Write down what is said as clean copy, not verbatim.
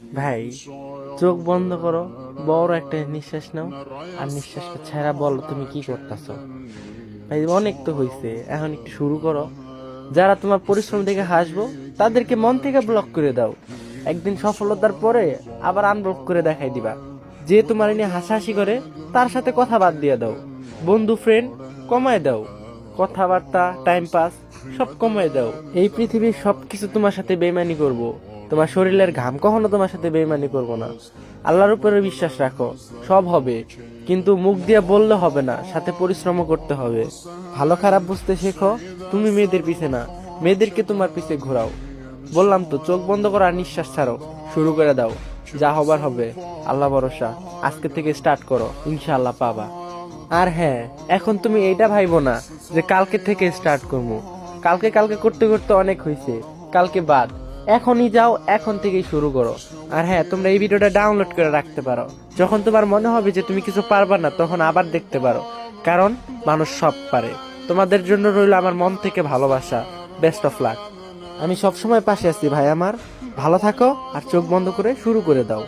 ভাই, চোখ বন্ধ করো, বড় একটা নিঃশ্বাস নাও, আর নিঃশ্বাসটা ছেড়া বলো তুমি কি করতেছো। ভাই অনেক তো হইছে, এখন একটু শুরু করো। যারা তোমার পরিশ্রম দেখে হাসবো তাদেরকে মন থেকে ব্লক করে দাও। একদিন সফলতার পরে আবার আনব্লক করে দেখাই দিবা। যে তোমার নিয়ে হাসাহাসি করে তার সাথে কথা বাদ দিয়ে দাও। বন্ধু ফ্রেন্ড কমায় দাও, কথাবার্তা টাইম পাস সব কমায় দাও। এই পৃথিবীর সবকিছু তোমার সাথে বেইমানি করব, তোমার শরীরের ঘাম কখনো তোমার সাথে বেইমানি করব না। আল্লাহর উপরে বিশ্বাস রাখো, সব হবে। কিন্তু মুখ দিয়ে বললে হবে না, সাথে পরিশ্রমও করতে হবে। ভালো খারাপ বুঝতে শেখো। তুমি মেয়েদের পিছে না, মেয়েদেরকে তোমার পিছে ঘোরাও। বললাম তো, চোখ বন্ধ করো আর নিঃশ্বাস ছাড়ো, শুরু করে দাও। যা হবার হবে, আল্লাহ ভরসা। আজকে থেকে স্টার্ট করো, ইনশাআল্লাহ পাবা। আর হ্যাঁ, এখন তুমি এইটা ভাইবো না যে কালকে থেকে স্টার্ট করবো। কালকে কালকে করতে করতে অনেক হয়েছে, কালকে বাদ। এখনই যাও, এখন থেকেই শুরু করো। আর হ্যাঁ, তোমরা এই ভিডিওটা ডাউনলোড করে রাখতে পারো। যখন তোমার মনে হবে যে তুমি কিছু পারবা না, তখন আবার দেখতে পারো। কারণ মানুষ সব পারে। তোমাদের জন্য রইল আমার মন থেকে ভালোবাসা। Best of luck. আমি সবসময় পাশে আছি ভাই আমার। ভালো থাকো আর চোখ বন্ধ করে শুরু করে দাও।